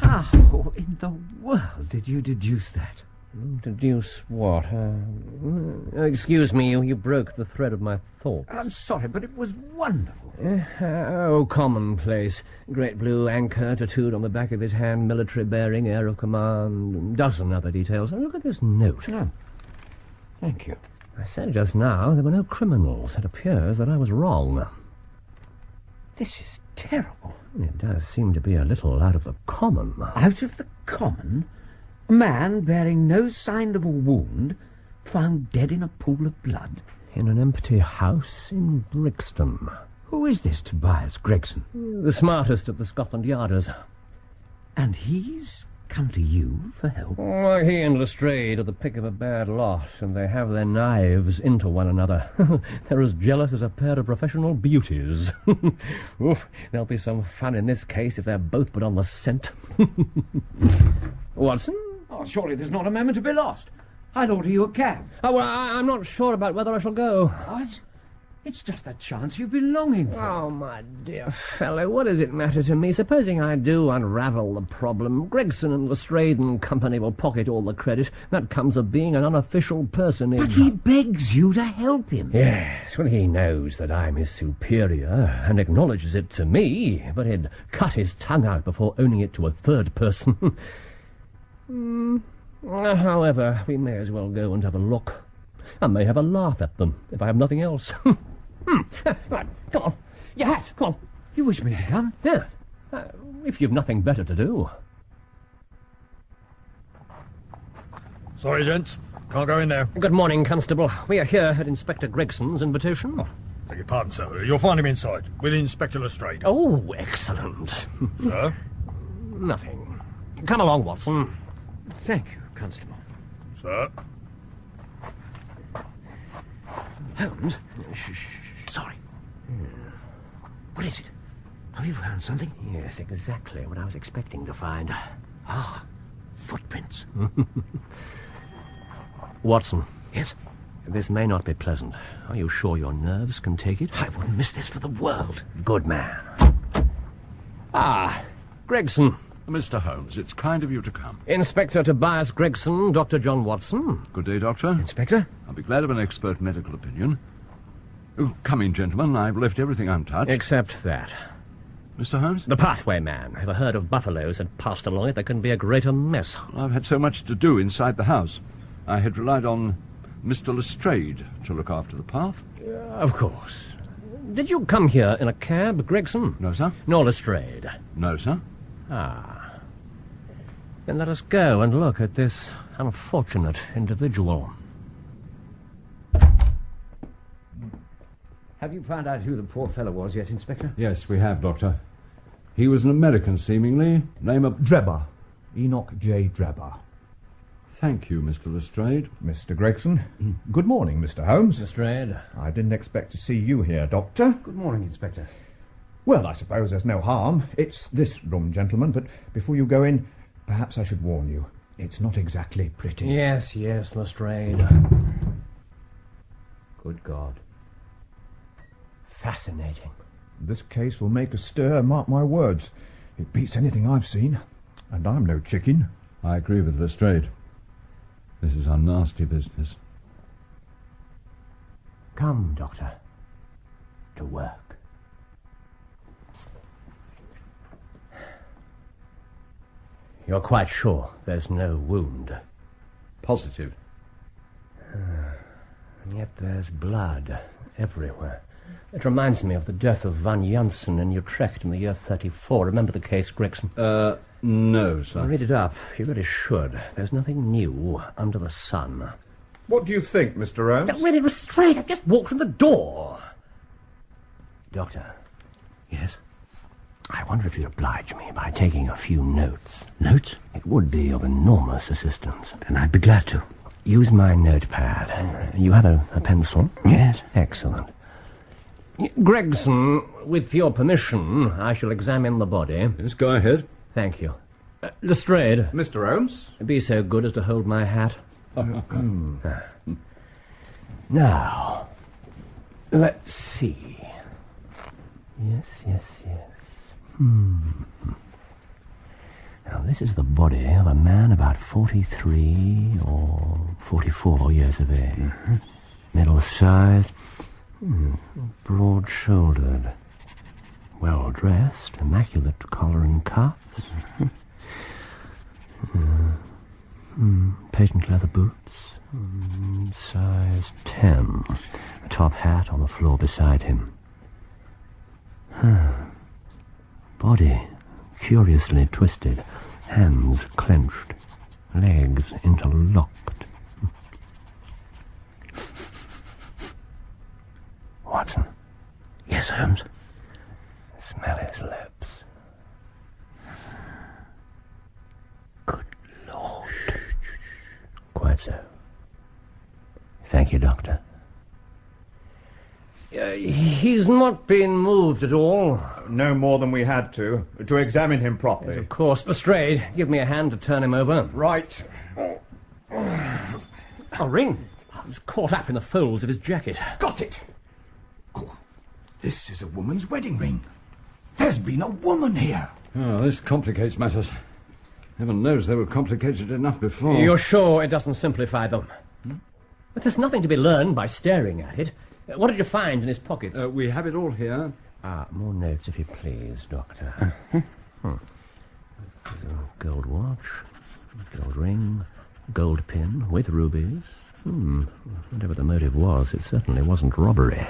How in the world did you deduce that? Deduce what? Excuse me, you broke the thread of my thoughts. I'm sorry, but it was wonderful. Commonplace. Great blue anchor tattooed on the back of his hand, military bearing, air of command, a dozen other details. Look at this note. Oh. Thank you. I said just now there were no criminals. It appears that I was wrong. This is terrible. It does seem to be a little out of the common. Out of the common? A man bearing no sign of a wound, found dead in a pool of blood? In an empty house in Brixton. Who is this Tobias Gregson? The smartest of the Scotland Yarders. And he's come to you for help? Oh, he and Lestrade are the pick of a bad lot, and they have their knives into one another. They're as jealous as a pair of professional beauties. Oof, there'll be some fun in this case if they're both put on the scent. Watson? Oh, surely there's not a moment to be lost. I'll order you a cab. Oh, well, I'm not sure about whether I shall go. What? It's just a chance you've been longing for. Oh, my dear fellow, what does it matter to me? Supposing I do unravel the problem, Gregson and Lestrade and company will pocket all the credit. That comes of being an unofficial personage. But he begs you to help him. Yes, well, he knows that I'm his superior and acknowledges it to me, but he'd cut his tongue out before owning it to a third person. However, we may as well go and have a look. I may have a laugh at them, if I have nothing else. Right, come on. Your hat, come on. You wish me to come? Yeah, if you've nothing better to do. Sorry, gents. Can't go in there. Good morning, Constable. We are here at Inspector Gregson's invitation. Beg your pardon, sir. You'll find him inside, with Inspector Lestrade. Oh, excellent. Sir? Nothing. Come along, Watson. Thank you, Constable. Sir? Holmes? Shh. Sorry. What is it? Have you found something? Yes, exactly what I was expecting to find. Ah, footprints. Watson. Yes? This may not be pleasant. Are you sure your nerves can take it? I wouldn't miss this for the world. Good man. Ah, Gregson. Mr. Holmes, it's kind of you to come. Inspector Tobias Gregson, Dr. John Watson. Good day, Doctor. Inspector? I'll be glad of an expert medical opinion. Oh, come in, gentlemen. I've left everything untouched. Except that. Mr. Holmes? The pathway man. If a herd of buffaloes had passed along it, there couldn't be a greater mess. I've had so much to do inside the house. I had relied on Mr. Lestrade to look after the path. Of course. Did you come here in a cab, Gregson? No, sir. Nor Lestrade? No, sir. Ah. Then let us go and look at this unfortunate individual. Have you found out who the poor fellow was yet, Inspector? Yes, we have, Doctor. He was an American, seemingly. Name of... Drebber. Enoch J. Drebber. Thank you, Mr. Lestrade. Mr. Gregson. Good morning, Mr. Holmes. Lestrade? I didn't expect to see you here, Doctor. Good morning, Inspector. Well, I suppose there's no harm. It's this room, gentlemen, but before you go in, perhaps I should warn you. It's not exactly pretty. Yes, Lestrade. Good God. Fascinating. This case will make a stir, mark my words. It beats anything I've seen, and I'm no chicken. I agree with Lestrade. This is a nasty business. Come, Doctor. To work. You're quite sure there's no wound? Positive. And yet there's blood everywhere. It reminds me of the death of Van Janssen in Utrecht in the year 34. Remember the case, Gregson? No, sir. Read it up. You really should. There's nothing new under the sun. What do you think, Mr. Holmes? Really, Lestrade, I've just walked from the door. Doctor. Yes? I wonder if you'd oblige me by taking a few notes. Notes? It would be of enormous assistance. Then I'd be glad to. Use my notepad. You have a pencil? Yes. Excellent. Gregson, with your permission, I shall examine the body. Yes, go ahead. Thank you. Lestrade, Mr. Holmes? be so good as to hold my hat. Now, let's see. Yes. Now, This is the body of a man about 43 or 44 years of age. Mm-hmm. Middle-sized, broad-shouldered, well-dressed, immaculate collar and cuffs. Patent leather boots, size 10. A top hat on the floor beside him. Body curiously twisted, hands clenched, legs interlocked. Watson. Yes, Holmes? Smell his lips. Good Lord. Quite so. Thank you, Doctor. He's not been moved at all. No more than we had to examine him properly. Of course, Lestrade, give me a hand to turn him over. Right. A ring. I was caught up in the folds of his jacket. Got it. Oh, this is a woman's wedding ring. There's been a woman here. Oh, this complicates matters. Heaven knows they were complicated enough before. You're sure it doesn't simplify them? But there's nothing to be learned by staring at it. What did you find in his pockets? We have it all here. More notes, if you please, Doctor. There's a gold watch, gold ring, gold pin with rubies. Whatever the motive was, it certainly wasn't robbery.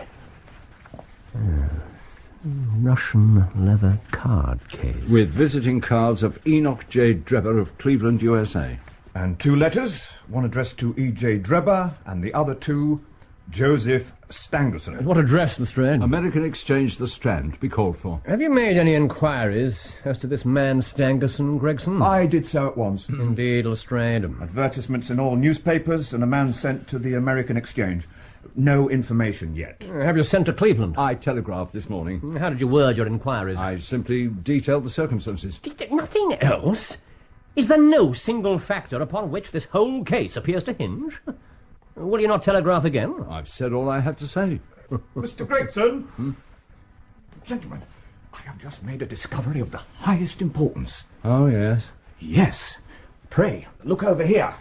Russian leather card case. With visiting cards of Enoch J. Drebber of Cleveland, USA. And 2 letters, one addressed to E.J. Drebber, and the other to Joseph Stangerson. What address, Lestrade? American Exchange, The Strand. Be called for. Have you made any inquiries as to this man Stangerson, Gregson? I did so at once. Indeed, Lestrade. Advertisements in all newspapers, and a man sent to the American Exchange. No information yet. Have you sent to Cleveland? I telegraphed this morning. How did you word your inquiries? I simply detailed the circumstances. Nothing else? Is there no single factor upon which this whole case appears to hinge? Will you not telegraph again? I've said all I had to say. Mr. Gregson! Gentlemen, I have just made a discovery of the highest importance. Oh, yes. Yes. Pray, look over here.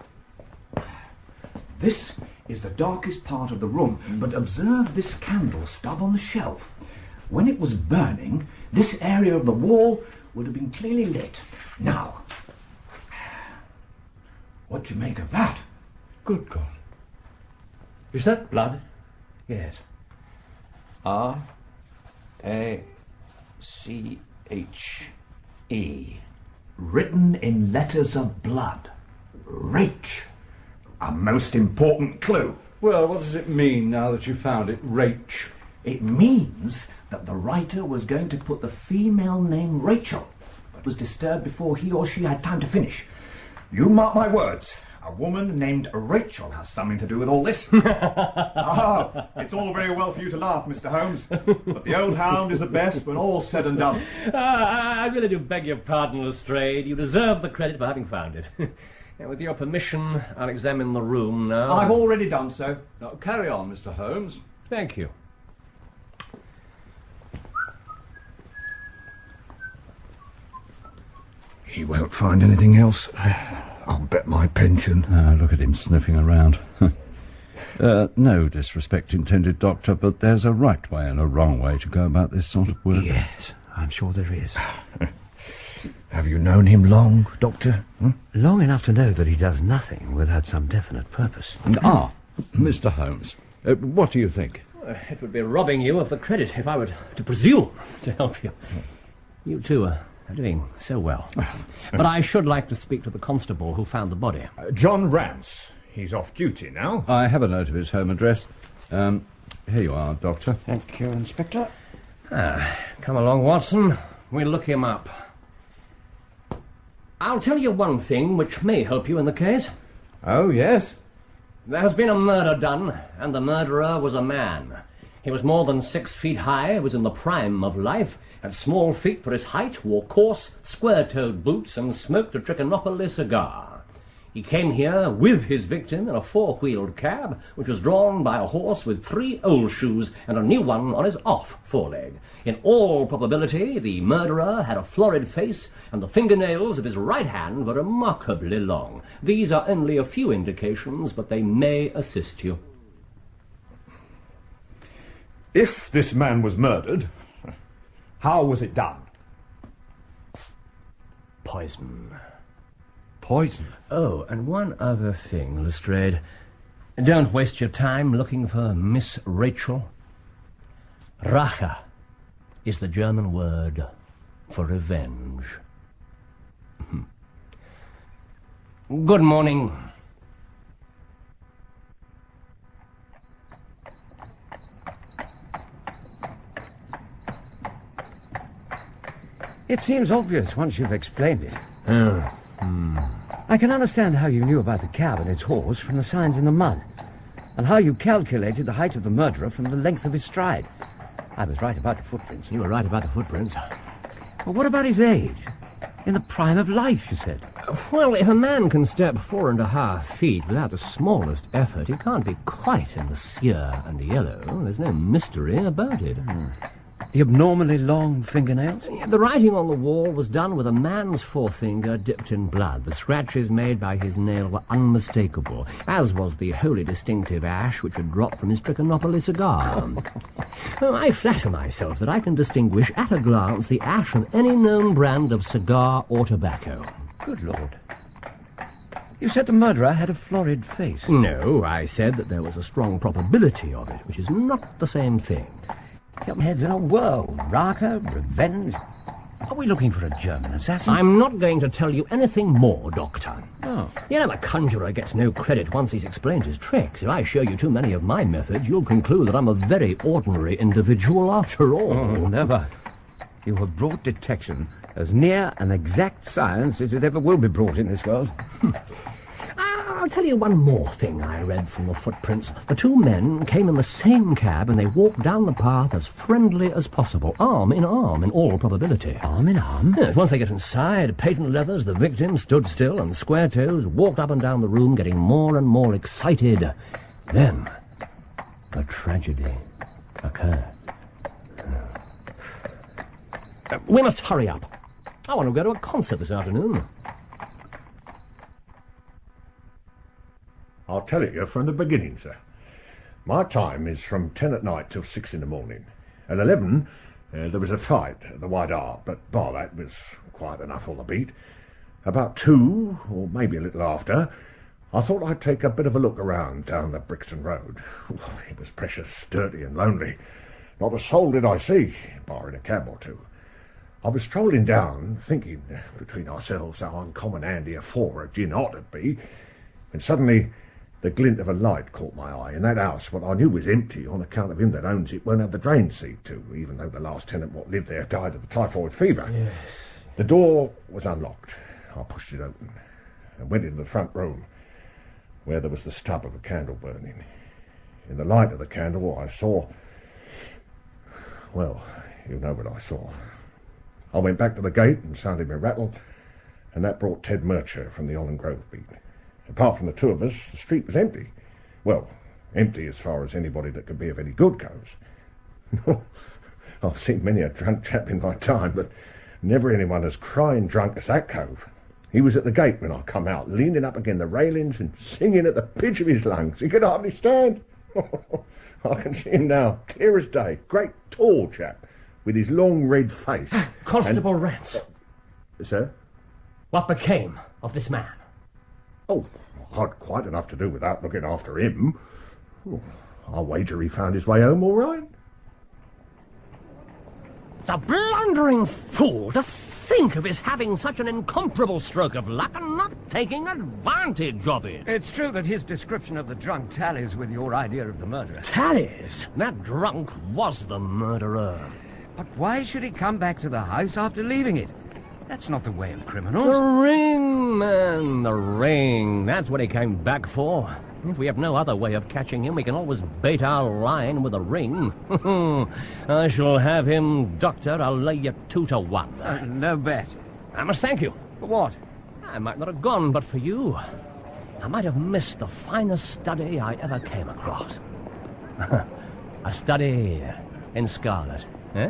This is the darkest part of the room, but observe this candle stub on the shelf. When it was burning, this area of the wall would have been clearly lit. Now, what do you make of that? Good God. Is that blood? Yes. R-A-C-H-E. Written in letters of blood. Rach. A most important clue. Well, what does it mean now that you found it, Rach? It means that the writer was going to put the female name Rachel, but was disturbed before he or she had time to finish. You mark my words. A woman named Rachel has something to do with all this. It's all very well for you to laugh, Mr. Holmes, but the old hound is the best when all's said and done. I really do beg your pardon, Lestrade. You deserve the credit for having found it. And with your permission, I'll examine the room now. I've already done so. Now, carry on, Mr. Holmes. Thank you. He won't find anything else. I'll bet my pension. Look at him sniffing around. No disrespect intended, Doctor, but there's a right way and a wrong way to go about this sort of work. Yes, I'm sure there is. Have you known him long, Doctor? Long enough to know that he does nothing without some definite purpose. Mr. Holmes, what do you think? It would be robbing you of the credit if I were to presume to help you. You two are doing so well. But I should like to speak to the constable who found the body. John Rance. He's off duty now. I have a note of his home address. Here you are, Doctor. Thank you, Inspector. Come along, Watson. We'll look him up. I'll tell you one thing which may help you in the case. Oh, yes? There has been a murder done, and the murderer was a man. He was more than 6 feet high, was in the prime of life, had small feet for his height, wore coarse, square-toed boots, and smoked a Trichinopoly cigar. He came here with his victim in a four-wheeled cab, which was drawn by a horse with 3 old shoes and a new one on his off foreleg. In all probability, the murderer had a florid face, and the fingernails of his right hand were remarkably long. These are only a few indications, but they may assist you. If this man was murdered, how was it done? Poison. Poison? Oh, and one other thing, Lestrade. Don't waste your time looking for Miss Rachel. Rache is the German word for revenge. Good morning. It seems obvious once you've explained it. I can understand how you knew about the cab and its horse from the signs in the mud, and how you calculated the height of the murderer from the length of his stride. I was right about the footprints. You were right about the footprints. Well, what about his age? In the prime of life, you said. Well, if a man can step 4.5 feet without the smallest effort, he can't be quite in the sear and yellow. There's no mystery about it. The abnormally long fingernails? The writing on the wall was done with a man's forefinger dipped in blood. The scratches made by his nail were unmistakable, as was the wholly distinctive ash which had dropped from his Trichinopoly cigar. I flatter myself that I can distinguish at a glance the ash of any known brand of cigar or tobacco. Good Lord. You said the murderer had a florid face. No, I said that there was a strong probability of it, which is not the same thing. Your head's in a whirl. Rache, revenge. Are we looking for a German assassin? I'm not going to tell you anything more, Doctor. Oh. You know, a conjurer gets no credit once he's explained his tricks. If I show you too many of my methods, you'll conclude that I'm a very ordinary individual after all. Oh, never. You have brought detection as near an exact science as it ever will be brought in this world. I'll tell you one more thing I read from the footprints. The 2 men came in the same cab and they walked down the path as friendly as possible, arm in all probability. Arm in arm? Yes, once they get inside, patent leathers, the victim stood still and Square Toes walked up and down the room getting more and more excited. Then the tragedy occurred. We must hurry up. I want to go to a concert this afternoon. I'll tell it you from the beginning, sir. My time is from 10 at night till 6 in the morning. At 11, there was a fight at the White Hart, but by that was quiet enough all the beat. About 2, or maybe a little after, I thought I'd take a bit of a look around down the Brixton Road. It was precious dirty and lonely. Not a soul did I see, barring a cab or 2. I was strolling down, thinking between ourselves how uncommon handy a 4 of gin ought to be, and suddenly the glint of a light caught my eye, and that house, what I knew was empty on account of him that owns it, won't have the drain seat to, even though the last tenant what lived there died of the typhoid fever. Yes. The door was unlocked. I pushed it open and went into the front room, where there was the stub of a candle burning. In the light of the candle I saw... well, you know what I saw. I went back to the gate and sounded my rattle, and that brought Ted Murcher from the Holland Grove beat. Apart from the 2 of us, the street was empty. Well, empty as far as anybody that could be of any good goes. I've seen many a drunk chap in my time, but never anyone as crying drunk as that cove. He was at the gate when I come out, leaning up against the railings and singing at the pitch of his lungs. He could hardly stand. I can see him now, clear as day. Great tall chap, with his long red face. Constable Rance. Sir? What became of this man? Oh, I'd quite enough to do without looking after him. Oh, I'll wager he found his way home all right. The blundering fool! To think of his having such an incomparable stroke of luck and not taking advantage of it. It's true that his description of the drunk tallies with your idea of the murderer. Tallies? That drunk was the murderer. But why should he come back to the house after leaving it? That's not the way of The criminals. ring, man, the ring. That's what he came back for. If we have no other way of catching him, we can always bait our line with a ring. I shall have him, Doctor. I'll lay you 2 to 1. No bet. I must thank you. For what? I might not have gone but for you. I might have missed the finest study I ever came across. A study in scarlet, eh?